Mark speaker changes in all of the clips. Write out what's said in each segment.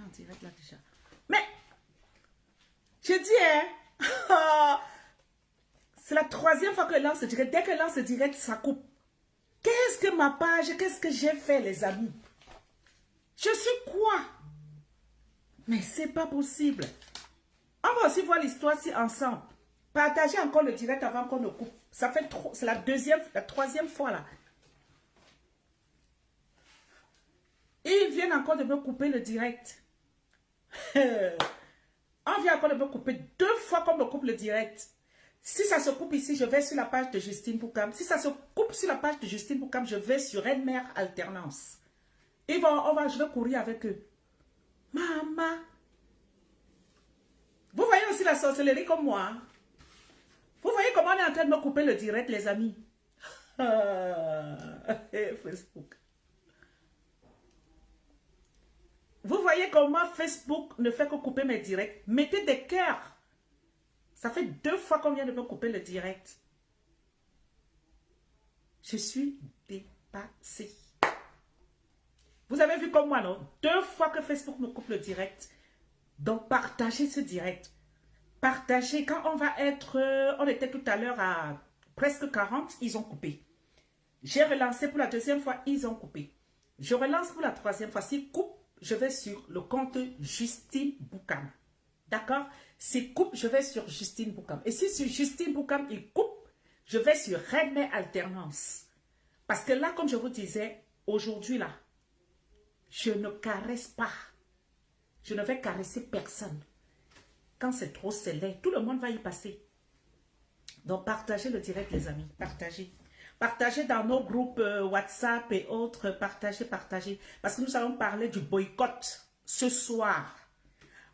Speaker 1: en direct là déjà. Mais, je dis, hein, c'est la troisième fois que lance le direct. Dès que lance le direct, ça coupe. Qu'est-ce que ma page, qu'est-ce que j'ai fait, les amis? Je suis quoi? Mais c'est pas possible. On va aussi voir l'histoire si ensemble. Partagez encore le direct avant qu'on ne coupe. Ça fait trop. C'est la troisième fois là. Et ils viennent encore de me couper le direct. On vient encore de me couper 2 fois qu'on me coupe le direct. Si ça se coupe ici, je vais sur la page de Justine Boukam. Si ça se coupe sur la page de Justine Boukam, je vais sur Reine-Mère Alternance. Je vais courir avec eux. Maman. Vous voyez aussi la sorcellerie comme moi. Hein? Vous voyez comment on est en train de me couper le direct, les amis. Facebook. Vous voyez comment Facebook ne fait que couper mes directs. Mettez des cœurs. Ça fait 2 fois qu'on vient de me couper le direct. Je suis dépassée. Vous avez vu comme moi, non? 2 fois que Facebook me coupe le direct. Donc, partagez ce direct. Partagez. Quand on va être... on était tout à l'heure à presque 40, ils ont coupé. J'ai relancé pour la 2e fois, ils ont coupé. Je relance pour la 3e fois. S'ils coupent, je vais sur le compte Justine Boukam. D'accord? S'il coupe, je vais sur Justine Boukam. Et si sur Justine Boukam, il coupe, je vais sur Reine-Mère Alternance. Parce que là, comme je vous disais, aujourd'hui, là, je ne caresse pas. Je ne vais caresser personne. Quand c'est trop scellé, tout le monde va y passer. Donc, partagez le direct, les amis. Partagez. Partagez dans nos groupes WhatsApp et autres. Partagez, partagez. Parce que nous allons parler du boycott ce soir.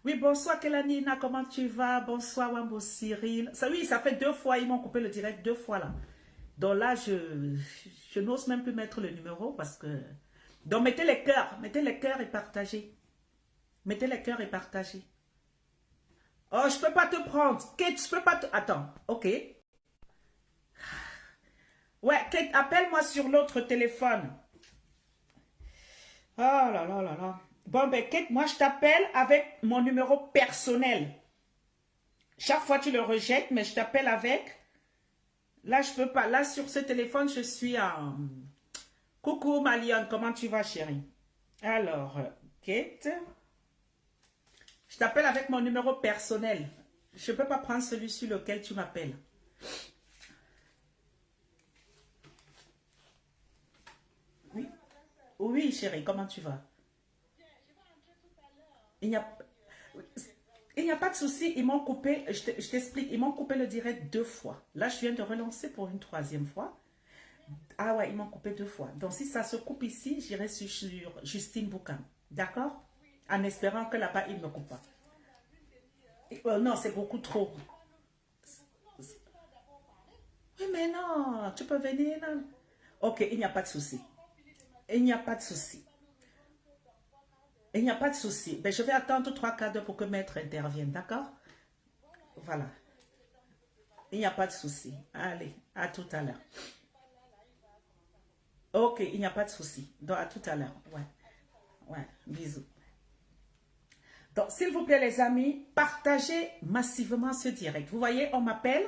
Speaker 1: Oui, bonsoir Kélanina, comment tu vas? Bonsoir Wambo Cyril. Oui, ça fait 2 fois, ils m'ont coupé le direct 2 fois là. Donc là, je n'ose même plus mettre le numéro parce que... Donc mettez les cœurs et partagez. Mettez les cœurs et partagez. Oh, je peux pas te prendre. Kate, je peux pas te... Attends, ok. Ouais, Kate, appelle-moi sur l'autre téléphone. Oh là là là là. Bon, ben Kate, moi je t'appelle avec mon numéro personnel. Chaque fois tu le rejettes, mais je t'appelle avec. Là, je peux pas. Là, sur ce téléphone, je suis en... Coucou Maliane, comment tu vas, chérie? Alors, Kate, je t'appelle avec mon numéro personnel. Je ne peux pas prendre celui sur lequel tu m'appelles. Oui. Oui, chérie, comment tu vas? Il n'y a pas de souci, ils m'ont coupé, je t'explique, ils m'ont coupé le direct 2 fois. Là, je viens de relancer pour une 3e fois. Ah ouais, ils m'ont coupé 2 fois. Donc, si ça se coupe ici, j'irai sur Justine Boukam. D'accord? En espérant que là-bas, ils ne me coupent pas. Non, c'est beaucoup trop. Oui, mais non, tu peux venir. Non. Ok, il n'y a pas de souci. Il n'y a pas de souci. Il n'y a pas de souci. Ben, je vais attendre 3 quarts d'heure pour que maître intervienne, d'accord? Voilà. Il n'y a pas de souci. Allez, à tout à l'heure. Ok, il n'y a pas de souci. Donc, à tout à l'heure. Ouais. Ouais, bisous. Donc, s'il vous plaît, les amis, partagez massivement ce direct. Vous voyez, on m'appelle.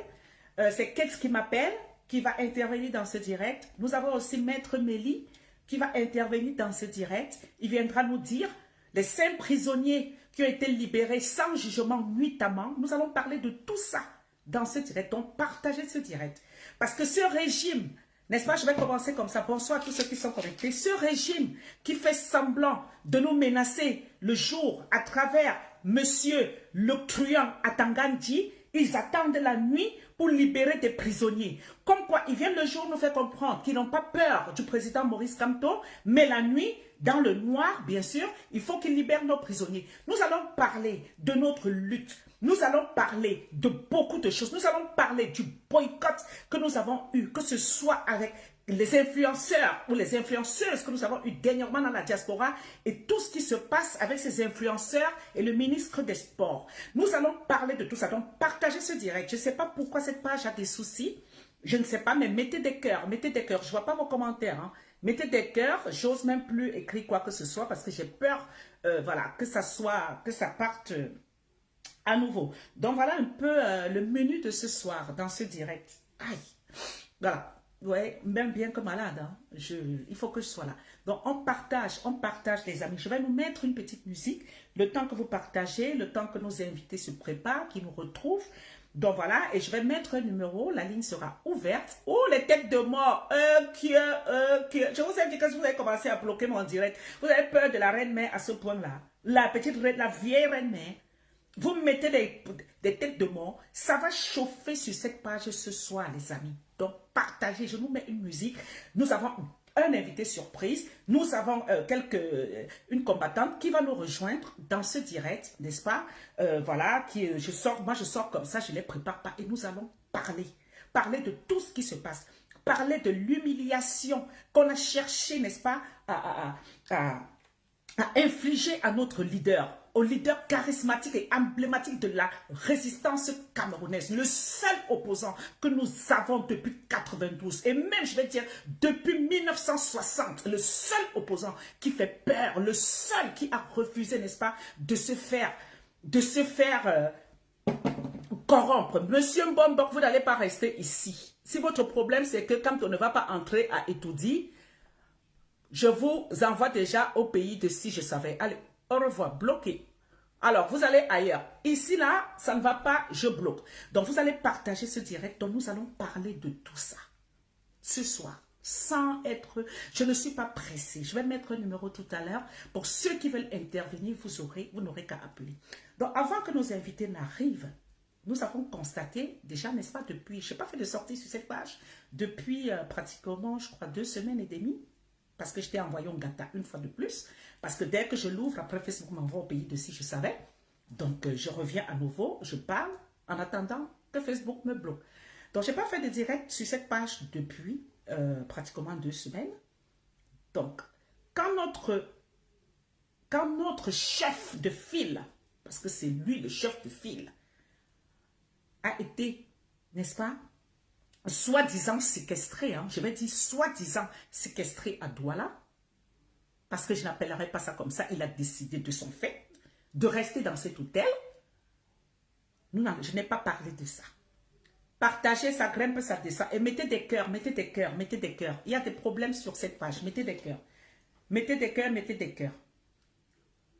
Speaker 1: C'est Kate qui m'appelle, qui va intervenir dans ce direct. Nous avons aussi Maître Mélie qui va intervenir dans ce direct. Il viendra nous dire les 5 prisonniers qui ont été libérés sans jugement nuitamment. Nous allons parler de tout ça dans ce direct. Donc, partagez ce direct. Parce que ce régime... N'est-ce pas? Je vais commencer comme ça. Bonsoir à tous ceux qui sont connectés. Ce régime qui fait semblant de nous menacer le jour à travers monsieur le truand Atangandji, ils attendent la nuit pour libérer des prisonniers. Comme quoi, ils viennent le jour nous faire comprendre qu'ils n'ont pas peur du président Maurice Kamto, mais la nuit, dans le noir, bien sûr, il faut qu'ils libèrent nos prisonniers. Nous allons parler de notre lutte. Nous allons parler de beaucoup de choses. Nous allons parler du boycott que nous avons eu, que ce soit avec les influenceurs ou les influenceuses que nous avons eu dernièrement dans la diaspora et tout ce qui se passe avec ces influenceurs et le ministre des Sports. Nous allons parler de tout ça. Donc, partagez ce direct. Je ne sais pas pourquoi cette page a des soucis. Je ne sais pas, mais mettez des cœurs, mettez des cœurs. Je ne vois pas vos commentaires. Hein. Mettez des cœurs. J'ose même plus écrire quoi que ce soit parce que j'ai peur, voilà, que ça parte à nouveau. Donc, voilà un peu le menu de ce soir dans ce direct. Aïe. Voilà. Ouais, même bien que malade, hein. Il faut que je sois là. Donc, on partage les amis. Je vais nous mettre une petite musique, le temps que vous partagez, le temps que nos invités se préparent, qu'ils nous retrouvent. Donc, voilà, et je vais mettre un numéro, la ligne sera ouverte. Oh, les têtes de mort, je vous ai dit que si vous avez commencé à bloquer mon direct, vous avez peur de la reine-mère à ce point-là. La petite reine, la vieille reine-mère. Vous mettez des têtes de mort, ça va chauffer sur cette page ce soir, les amis. Donc, partagez, je nous mets une musique. Nous avons un invité surprise. Nous avons une combattante qui va nous rejoindre dans ce direct, n'est-ce pas? Voilà, moi je sors comme ça, je ne les prépare pas et nous allons parler. Parler de tout ce qui se passe. Parler de l'humiliation qu'on a cherché, n'est-ce pas, à infliger à notre leader, au leader charismatique et emblématique de la résistance camerounaise, le seul opposant que nous avons depuis 92 et même, je vais dire, depuis 1960, le seul opposant qui fait peur, le seul qui a refusé, n'est-ce pas, de se faire corrompre. Monsieur Mbombok, vous n'allez pas rester ici. Si votre problème, c'est que quand on ne va pas entrer à Etoudi, je vous envoie déjà au pays de si je savais. Allez, au revoir, bloqué. Alors, vous allez ailleurs. Ici, là, ça ne va pas, je bloque. Donc, vous allez partager ce direct. Donc, nous allons parler de tout ça. Ce soir, sans être... Je ne suis pas pressée. Je vais mettre un numéro tout à l'heure. Pour ceux qui veulent intervenir, vous n'aurez qu'à appeler. Donc, avant que nos invités n'arrivent, nous avons constaté, déjà, n'est-ce pas, depuis... Je n'ai pas fait de sortie sur cette page. Depuis pratiquement, je crois, 2 semaines et demie. Parce que je t'ai envoyé un gâteau une fois de plus. Parce que dès que je l'ouvre, après Facebook m'envoie au pays de si je savais. Donc, je reviens à nouveau, je parle en attendant que Facebook me bloque. Donc, je n'ai pas fait de direct sur cette page depuis pratiquement 2 semaines. Donc, quand notre chef de file, parce que c'est lui le chef de file, a été, n'est-ce pas, soi-disant séquestré, hein, je vais dire soi-disant séquestré à Douala, parce que je n'appellerai pas ça comme ça, il a décidé de son fait, de rester dans cet hôtel. Je n'ai pas parlé de ça. Partagez, ça grimpe, ça descend, et mettez des cœurs, mettez des cœurs, mettez des cœurs. Il y a des problèmes sur cette page, mettez des cœurs. Mettez des cœurs, mettez des cœurs.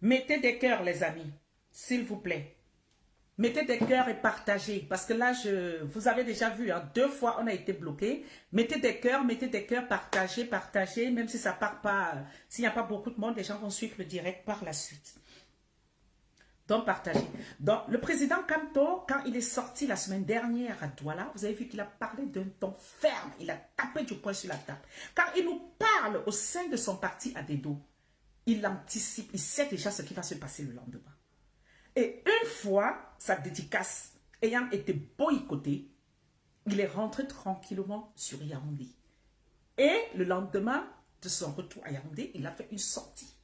Speaker 1: Mettez des cœurs, les amis, s'il vous plaît. Mettez des cœurs et partagez. Parce que là, vous avez déjà vu, hein, 2 fois, on a été bloqué. Mettez des cœurs, partagez, partagez. Même si ça part pas, s'il n'y a pas beaucoup de monde, les gens vont suivre le direct par la suite. Donc, partagez. Donc, le président Kanto, quand il est sorti la semaine dernière à Douala, vous avez vu qu'il a parlé d'un ton ferme. Il a tapé du poing sur la table. Quand il nous parle au sein de son parti à Dedo, il anticipe, il sait déjà ce qui va se passer le lendemain. Et une fois sa dédicace ayant été boycottée, il est rentré tranquillement sur Yaoundé. Et le lendemain de son retour à Yaoundé, il a fait une sortie.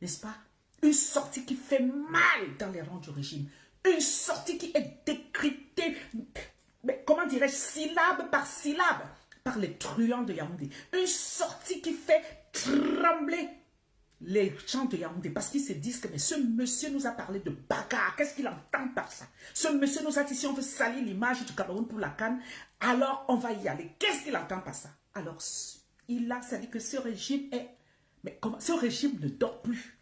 Speaker 1: N'est-ce pas? Une sortie qui fait mal dans les rangs du régime. Une sortie qui est décryptée, mais comment dirais-je, syllabe par syllabe, par les truands de Yaoundé. Une sortie qui fait trembler les gens de Yaoundé, parce qu'ils se disent que mais ce monsieur nous a parlé de bagarre. Qu'est-ce qu'il entend par ça? Ce monsieur nous a dit si on veut salir l'image du Cameroun pour la CAN, alors on va y aller. Qu'est-ce qu'il entend par ça? Alors, ça dit que ce régime est... Mais comment? Ce régime ne dort plus.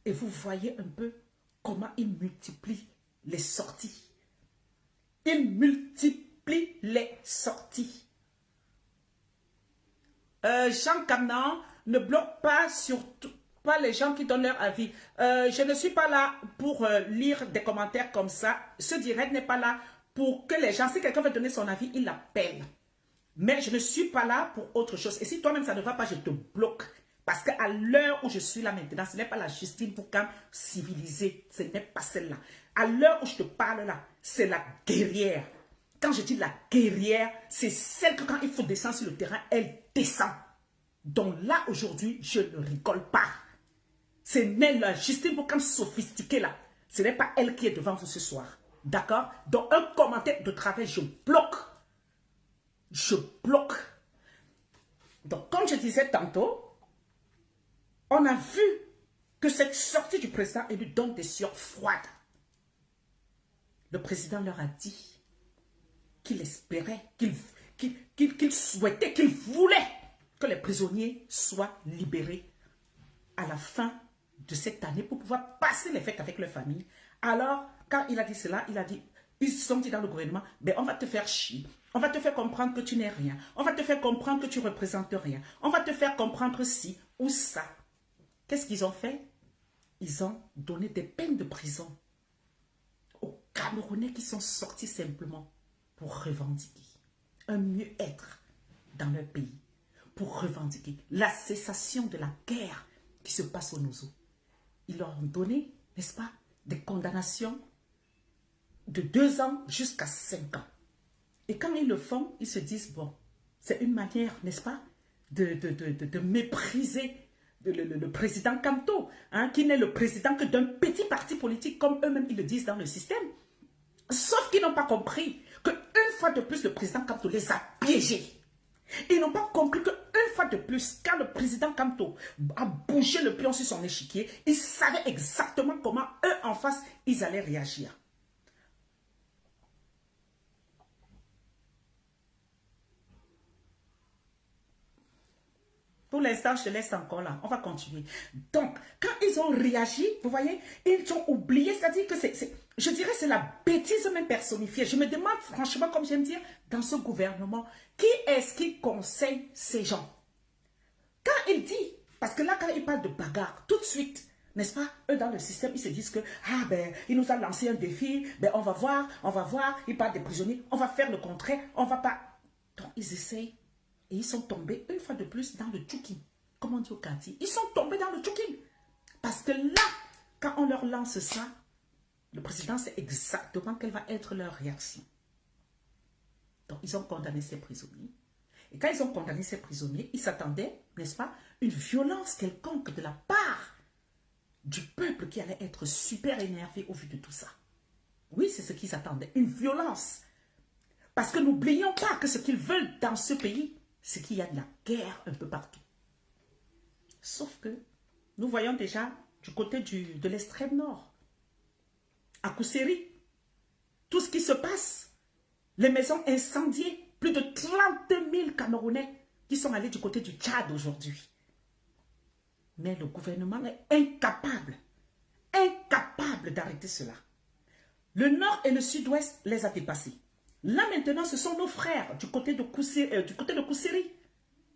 Speaker 1: Et vous voyez un peu comment il multiplie les sorties. Il multiplie les sorties. Jean Canan ne bloque pas surtout pas les gens qui donnent leur avis. Je ne suis pas là pour lire des commentaires comme ça. Ce direct n'est pas là pour que les gens, si quelqu'un veut donner son avis, il l'appelle. Mais je ne suis pas là pour autre chose. Et si toi-même ça ne va pas, je te bloque. Parce qu'à l'heure où je suis là maintenant, ce n'est pas la Justine Boucan civilisée. Ce n'est pas celle-là. À l'heure où je te parle là, c'est la guerrière. Quand je dis la guerrière, c'est celle que quand il faut descendre sur le terrain, elle descend. Donc là, aujourd'hui, je ne rigole pas. Ce n'est la Justine Boucan sophistiquée là. Ce n'est pas elle qui est devant vous ce soir. D'accord? Donc un commentaire de travail, je bloque. Je bloque. Donc, comme je disais tantôt, on a vu que cette sortie du président lui donne des sueurs froides. Le président leur a dit qu'il espérait, qu'il souhaitait, qu'il voulait que les prisonniers soient libérés à la fin de cette année pour pouvoir passer les fêtes avec leur famille. Alors, quand il a dit cela, il a dit, ils se sont dit dans le gouvernement, ben on va te faire chier, on va te faire comprendre que tu n'es rien, on va te faire comprendre que tu ne représentes rien, on va te faire comprendre ci ou ça. Qu'est-ce qu'ils ont fait? Ils ont donné des peines de prison aux Camerounais qui sont sortis simplement pour revendiquer un mieux-être dans leur pays, pour revendiquer la cessation de la guerre qui se passe au Nozo. Ils leur ont donné, n'est-ce pas, des condamnations de 2 ans jusqu'à 5 ans. Et quand ils le font, ils se disent, bon, c'est une manière, n'est-ce pas, de mépriser le président Kamto, hein, qui n'est le président que d'un petit parti politique, comme eux-mêmes ils le disent dans le système. Sauf qu'ils n'ont pas compris qu'une fois de plus, le président Kamto les a piégés. Ils n'ont pas compris qu'une fois de plus, quand le président Kamto a bougé le pion sur son échiquier, ils savaient exactement comment eux en face, ils allaient réagir. Pour l'instant, je te laisse encore là. On va continuer. Donc, quand ils ont réagi, vous voyez, ils ont oublié, c'est-à-dire que je dirais c'est la bêtise même personnifiée. Je me demande franchement, comme j'aime dire, dans ce gouvernement, qui est-ce qui conseille ces gens? Quand il dit, parce que là, quand il parle de bagarre, tout de suite, n'est-ce pas, eux dans le système, ils se disent que, ah ben, il nous a lancé un défi, ben on va voir, il parle des prisonniers, on va faire le contraire, on va pas... Donc, ils essayent. Et ils sont tombés une fois de plus dans le tchouki. Comme on dit au Kati. Ils sont tombés dans le tchouki. Parce que là, quand on leur lance ça, le président sait exactement quelle va être leur réaction. Donc, ils ont condamné ces prisonniers. Et quand ils ont condamné ces prisonniers, ils s'attendaient, n'est-ce pas, une violence quelconque de la part du peuple qui allait être super énervé au vu de tout ça. Oui, c'est ce qu'ils s'attendaient. Une violence. Parce que n'oublions pas que ce qu'ils veulent dans ce pays, c'est qu'il y a de la guerre un peu partout. Sauf que nous voyons déjà du côté de l'extrême nord, à Kousséri, tout ce qui se passe, les maisons incendiées, plus de 30 000 Camerounais qui sont allés du côté du Tchad aujourd'hui. Mais le gouvernement est incapable d'arrêter cela. Le nord et le sud-ouest les a dépassés. Là maintenant, ce sont nos frères du côté de Kousséri.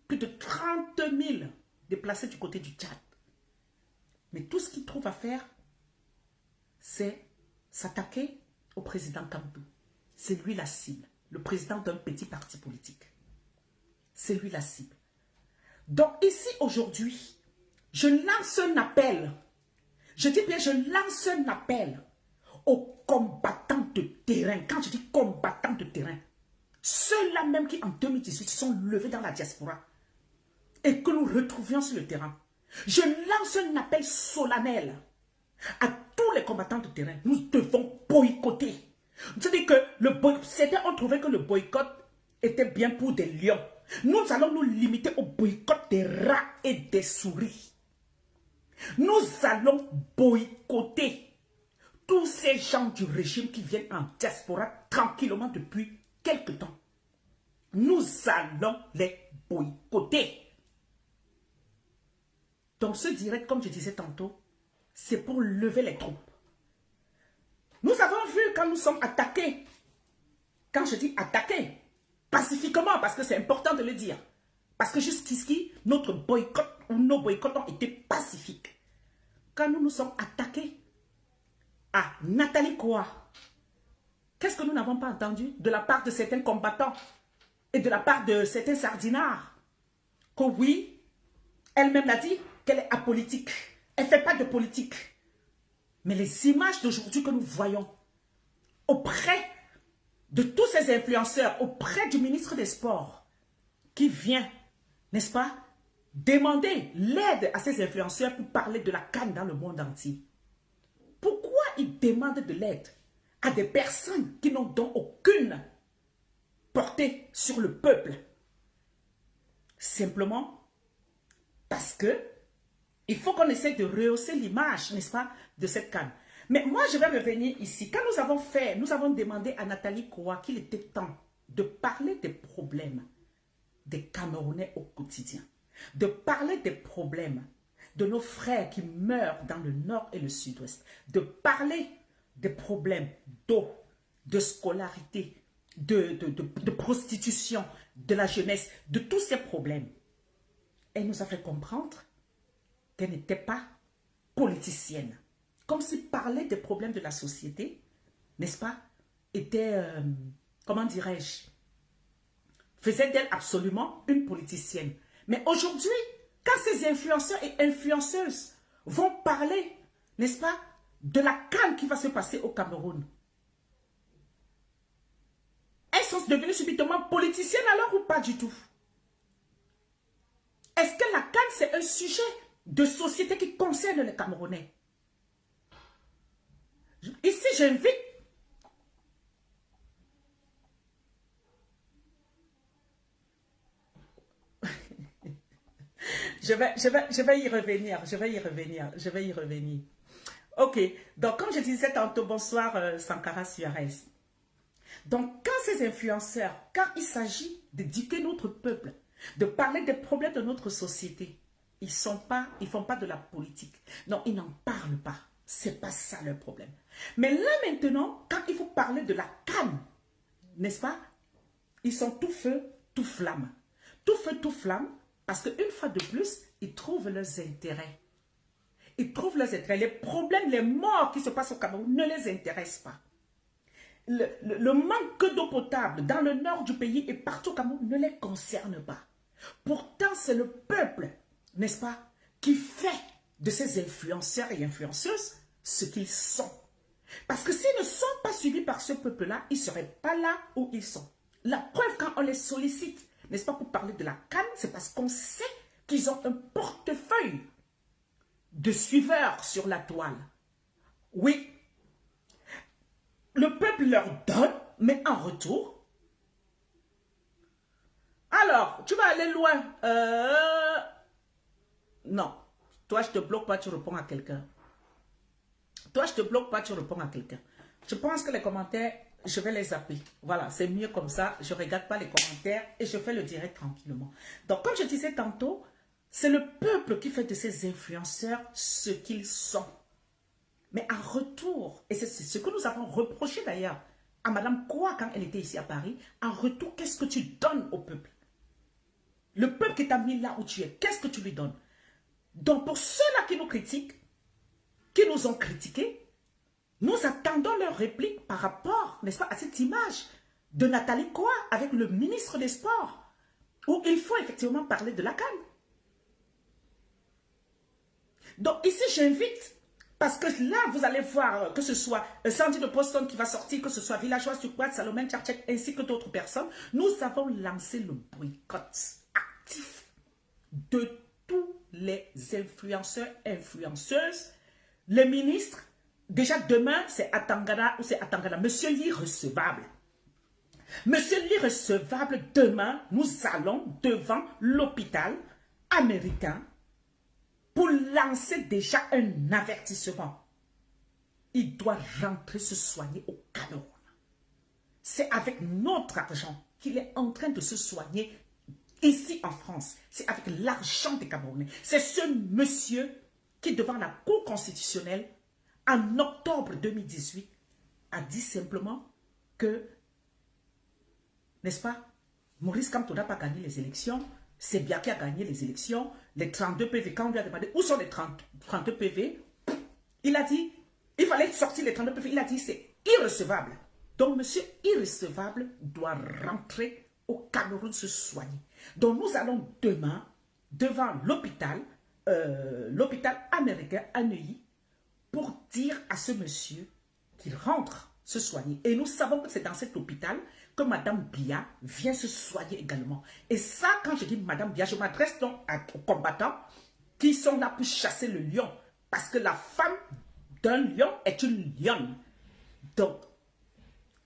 Speaker 1: Plus de 30 000 déplacés du côté du Tchad. Mais tout ce qu'ils trouvent à faire, c'est s'attaquer au président Kamto. C'est lui la cible. Le président d'un petit parti politique. C'est lui la cible. Donc ici, aujourd'hui, je lance un appel. Je dis bien, je lance un appel aux combattants de terrain. Quand je dis combattants de terrain, ceux-là même qui en 2018 sont levés dans la diaspora et que nous retrouvions sur le terrain. Je lance un appel solennel à tous les combattants de terrain. Nous devons boycotter. C'est-à-dire que certains ont trouvé que le boycott était bien pour des lions. Nous allons nous limiter au boycott des rats et des souris. Nous allons boycotter tous ces gens du régime qui viennent en diaspora tranquillement depuis quelque temps. Nous allons les boycotter. Donc ce direct, comme je disais tantôt, c'est pour lever les troupes. Nous avons vu quand nous sommes attaqués, quand je dis attaqués, pacifiquement, parce que c'est important de le dire. Parce que jusqu'ici, notre boycott ou nos boycotts ont été pacifiques. Quand nous nous sommes attaqués à Nathalie Koa, qu'est-ce que nous n'avons pas entendu de la part de certains combattants et de la part de certains sardinards? Que oui, elle-même l'a dit, qu'elle est apolitique. Elle ne fait pas de politique. Mais les images d'aujourd'hui que nous voyons auprès de tous ces influenceurs, auprès du ministre des Sports, qui vient, n'est-ce pas, demander l'aide à ces influenceurs pour parler de la CAN dans le monde entier. Pourquoi ils demandent de l'aide à des personnes qui n'ont donc aucune portée sur le peuple? Simplement parce que il faut qu'on essaie de rehausser l'image, n'est-ce pas, de cette CAN. Mais moi, je vais revenir ici. Quand nous avons demandé à Nathalie Koa qu'il était temps de parler des problèmes des Camerounais au quotidien, de parler des problèmes de nos frères qui meurent dans le nord et le sud-ouest, de parler des problèmes d'eau, de scolarité, de prostitution, de la jeunesse, de tous ces problèmes. Elle nous a fait comprendre qu'elle n'était pas politicienne. Comme si parler des problèmes de la société, n'est-ce pas, était, comment dirais-je, faisait d'elle absolument une politicienne. Mais aujourd'hui, quand ces influenceurs et influenceuses vont parler, n'est-ce pas, de la CAN qui va se passer au Cameroun, elles sont devenues subitement politiciennes alors ou pas du tout? Est-ce que la CAN, c'est un sujet de société qui concerne les Camerounais? Ici, j'invite je vais y revenir. Ok, donc comme je disais tantôt, bonsoir Sankara Suarez. Donc quand ces influenceurs, quand il s'agit d'éduquer notre peuple, de parler des problèmes de notre société, ils font pas de la politique. Non, ils n'en parlent pas. C'est pas ça leur problème. Mais là maintenant, quand il faut parler de la CAN, n'est-ce pas? Ils sont tout feu, tout flamme. Tout feu, tout flamme, parce qu'une fois de plus, ils trouvent leurs intérêts. Ils trouvent leurs intérêts. Les problèmes, les morts qui se passent au Cameroun ne les intéressent pas. Le manque d'eau potable dans le nord du pays et partout au Cameroun ne les concerne pas. Pourtant, c'est le peuple, n'est-ce pas, qui fait de ces influenceurs et influenceuses ce qu'ils sont. Parce que s'ils ne sont pas suivis par ce peuple-là, ils ne seraient pas là où ils sont. La preuve, quand on les sollicite, n'est-ce pas, pour parler de la CAN, c'est parce qu'on sait qu'ils ont un portefeuille de suiveurs sur la toile. Oui, le peuple leur donne, mais en retour. Alors, tu vas aller loin. Non. Toi, je te bloque pas, tu réponds à quelqu'un. Toi, je te bloque pas, tu réponds à quelqu'un. Je pense que les commentaires, je vais les zapper. Voilà, c'est mieux comme ça. Je ne regarde pas les commentaires et je fais le direct tranquillement. Donc, comme je disais tantôt, c'est le peuple qui fait de ces influenceurs ce qu'ils sont. Mais en retour, et c'est ce que nous avons reproché d'ailleurs à Madame Koa quand elle était ici à Paris, en retour, qu'est-ce que tu donnes au peuple? Le peuple qui t'a mis là où tu es, qu'est-ce que tu lui donnes? Donc pour ceux-là qui nous critiquent, qui nous ont critiqués, nous attendons leur réplique par rapport, n'est-ce pas, à cette image de Nathalie Koa avec le ministre des Sports, où il faut effectivement parler de la CAN. Donc ici, j'invite, parce que là, vous allez voir que ce soit Sandy de Boston qui va sortir, que ce soit Villageois Sukwad, Salomon Tchartchek, ainsi que d'autres personnes, nous avons lancé le boycott actif de tous les influenceurs, influenceuses, les ministres. Déjà demain, c'est Atangana ou c'est Atangana. Monsieur l'irrecevable. Monsieur l'irrecevable, demain, nous allons devant l'hôpital américain pour lancer déjà un avertissement. Il doit rentrer se soigner au Cameroun. C'est avec notre argent qu'il est en train de se soigner ici en France. C'est avec l'argent des Camerounais. C'est ce monsieur qui, devant la Cour constitutionnelle, en octobre 2018, a dit simplement que, n'est-ce pas, Maurice Kamto n'a pas gagné les élections, c'est bien qui a gagné les élections, les 32 PV, quand on lui a demandé où sont les 32 PV, il a dit, il fallait sortir les 32 PV, il a dit c'est irrecevable. Donc monsieur irrecevable doit rentrer au Cameroun se soigner. Donc nous allons demain, devant l'hôpital américain à Neuilly, pour dire à ce monsieur qu'il rentre se soigner. Et nous savons que c'est dans cet hôpital que Madame Bia vient se soigner également. Et ça, quand je dis Madame Bia, je m'adresse donc aux combattants qui sont là pour chasser le lion. Parce que la femme d'un lion est une lionne. Donc,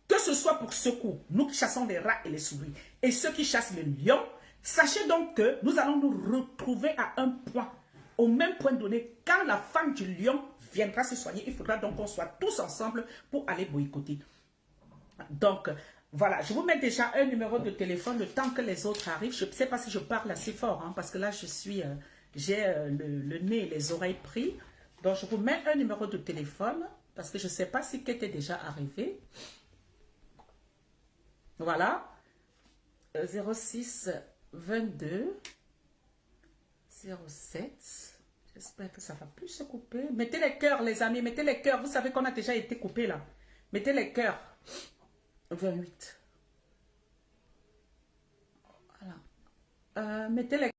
Speaker 1: que ce soit pour secours, nous qui chassons les rats et les souris, et ceux qui chassent le lion, Sachez donc que nous allons nous retrouver à un point, au même point donné. Quand la femme du lion viendra se soigner, il faudra donc qu'on soit tous ensemble pour aller boycotter. Donc, voilà, je vous mets déjà un numéro de téléphone le temps que les autres arrivent. Je ne sais pas si je parle assez fort, hein, parce que là, j'ai le nez et les oreilles pris. Donc, je vous mets un numéro de téléphone, parce que je ne sais pas si Kate est déjà arrivé. Voilà. 06 22 07. J'espère que ça ne va plus se couper. Mettez les cœurs, les amis, mettez les cœurs. Vous savez qu'on a déjà été coupé là. Mettez les cœurs. 28. Voilà. Mettez les